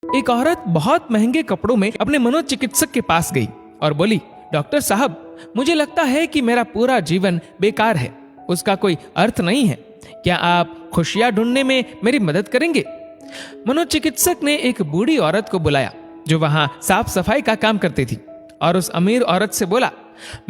एक औरत बहुत महंगे कपड़ों में अपने मनोचिकित्सक के पास गई और बोली, डॉक्टर साहब, मुझे लगता है कि मेरा पूरा जीवन बेकार है, उसका कोई अर्थ नहीं है। क्या आप खुशियां ढूंढने में मेरी मदद करेंगे? मनोचिकित्सक ने एक बूढ़ी औरत को बुलाया जो वहां साफ सफाई का काम करती थी और उस अमीर औरत से बोला,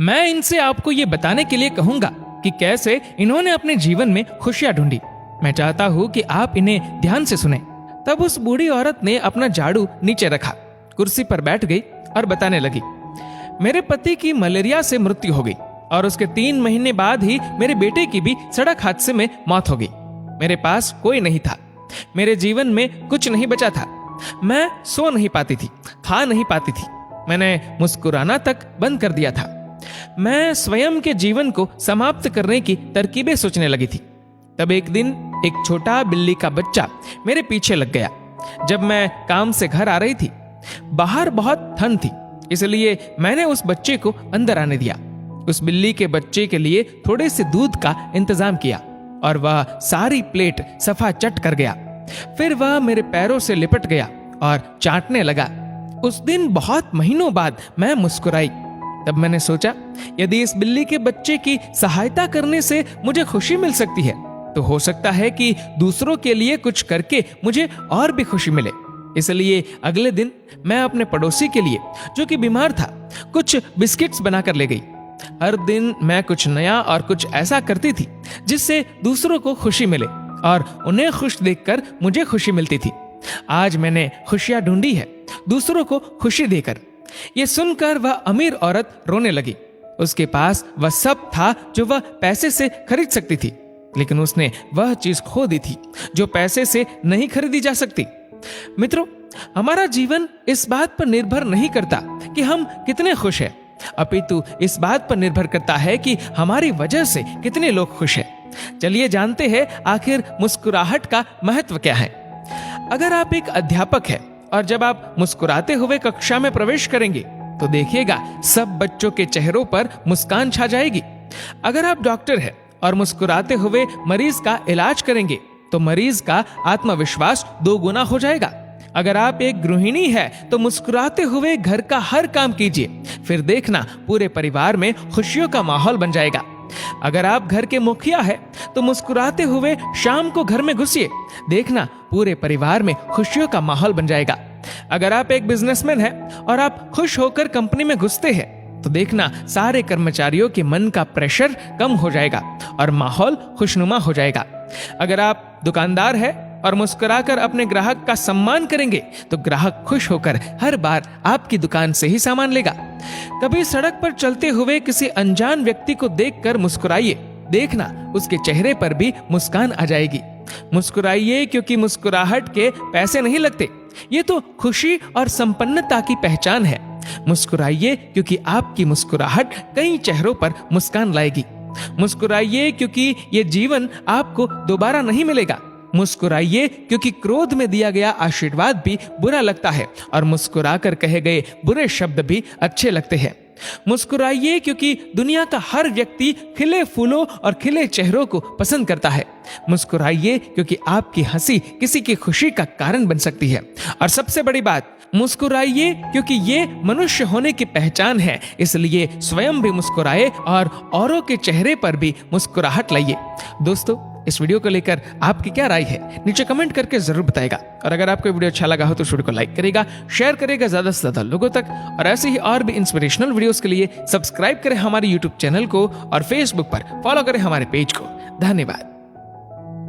मैं इनसे आपको ये बताने के लिए कहूंगा कि कैसे इन्होंने अपने जीवन में खुशियां ढूंढी। मैं चाहता हूं कि आप इन्हें ध्यान से सुने। तब उस बूढ़ी औरत ने अपना झाड़ू नीचे रखा, कुर्सी पर बैठ गई और बताने लगी, मेरे पति की मलेरिया से मृत्यु हो गई और उसके 3 महीने बाद ही मेरे बेटे की भी सड़क हादसे में मौत हो गई। मेरे पास कोई नहीं था, मेरे जीवन में कुछ नहीं बचा था। मैं सो नहीं पाती थी, खा नहीं पाती थी, मैंने मुस्कुराना तक बंद कर दिया था। मैं स्वयं के जीवन को समाप्त करने की तरकीबें सोचने लगी थी। तब एक दिन एक छोटा बिल्ली का बच्चा मेरे पीछे लग गया। जब मैं काम से घर आ रही थी, बाहर बहुत ठंड थी, इसलिए मैंने उस बच्चे को अंदर आने दिया। उस बिल्ली के बच्चे के लिए थोड़े से दूध का इंतजाम किया और वह सारी प्लेट सफा चट कर गया। फिर वह मेरे पैरों से लिपट गया और चाटने लगा। उस दिन बहुत महीनों बाद मैं मुस्कुराई। तब मैंने सोचा, यदि इस बिल्ली के बच्चे की सहायता करने से मुझे खुशी मिल सकती है, तो हो सकता है कि दूसरों के लिए कुछ करके मुझे और भी खुशी मिले। इसलिए अगले दिन मैं अपने पड़ोसी के लिए, जो कि बीमार था, कुछ बिस्किट्स बनाकर ले गई। हर दिन मैं कुछ नया और कुछ ऐसा करती थी जिससे दूसरों को खुशी मिले और उन्हें खुश देखकर मुझे खुशी मिलती थी। आज मैंने खुशियां ढूंढी है, दूसरों को खुशी देकर। ये सुनकर वह अमीर औरत रोने लगी। उसके पास वह सब था जो वह पैसे से खरीद सकती थी, लेकिन उसने वह चीज खो दी थी जो पैसे से नहीं खरीदी जा सकती। मित्रों, हमारा जीवन इस बात पर निर्भर नहीं करता कि हम कितने खुश हैं, अपितु इस बात पर निर्भर करता है कि हमारी वजह से कितने लोग खुश हैं। चलिए जानते हैं आखिर मुस्कुराहट का महत्व क्या है। अगर आप एक अध्यापक हैं और जब आप मुस्कुराते हुए कक्षा में प्रवेश करेंगे तो देखिएगा सब बच्चों के चेहरों पर मुस्कान छा जाएगी। अगर आप डॉक्टर हैं और मुस्कुराते हुए मरीज का इलाज करेंगे तो मरीज का आत्मविश्वास 2 गुना हो जाएगा। अगर आप एक गृहिणी है तो मुस्कुराते हुए घर का हर काम कीजिए, फिर देखना पूरे परिवार में खुशियों का माहौल बन जाएगा। अगर आप घर के मुखिया है तो मुस्कुराते हुए शाम को घर में घुसिए, देखना पूरे परिवार में खुशियों का माहौल बन जाएगा। अगर आप एक बिजनेसमैन है और आप खुश होकर कंपनी में घुसते हैं तो देखना सारे कर्मचारियों के मन का प्रेशर कम हो जाएगा और माहौल खुशनुमा हो जाएगा। अगर आप दुकानदार है और मुस्कुराकर अपने ग्राहक का सम्मान करेंगे तो ग्राहक खुश होकर हर बार आपकी दुकान से ही सामान लेगा। कभी सड़क पर चलते हुए किसी अनजान व्यक्ति को देखकर मुस्कुराइए, देखना उसके चेहरे पर भी मुस्कान आ जाएगी। मुस्कुराइए क्योंकि मुस्कुराहट के पैसे नहीं लगते, ये तो खुशी और संपन्नता की पहचान है। मुस्कुराइए क्योंकि आपकी मुस्कुराहट कई चेहरों पर मुस्कान लाएगी। मुस्कुराइए क्योंकि ये जीवन आपको दोबारा नहीं मिलेगा। मुस्कुराइए क्योंकि क्रोध में दिया गया आशीर्वाद भी बुरा लगता है और मुस्कुराकर कहे गए बुरे शब्द भी अच्छे लगते हैं। मुस्कुराइए क्योंकि दुनिया का हर व्यक्ति खिले फूलों और खिले चेहरों को पसंद करता है। मुस्कुराइए क्योंकि आपकी हंसी किसी की खुशी का कारण बन सकती है। और सबसे बड़ी बात, मुस्कुराइए क्योंकि ये मनुष्य होने की पहचान है, इसलिए स्वयं भी मुस्कुराए और औरों के चेहरे पर भी मुस्कुराहट लाइए। दोस्तों, इस वीडियो को लेकर आपकी क्या राय है, नीचे कमेंट करके जरूर बताएगा। और अगर आपको वीडियो अच्छा लगा हो तो वीडियो को लाइक करेगा, शेयर करेगा ज्यादा से ज्यादा लोगों तक। और ऐसे ही और भी इंस्पिरेशनल वीडियोस के लिए सब्सक्राइब करें हमारे यूट्यूब चैनल को और फेसबुक पर फॉलो करें हमारे पेज को। धन्यवाद।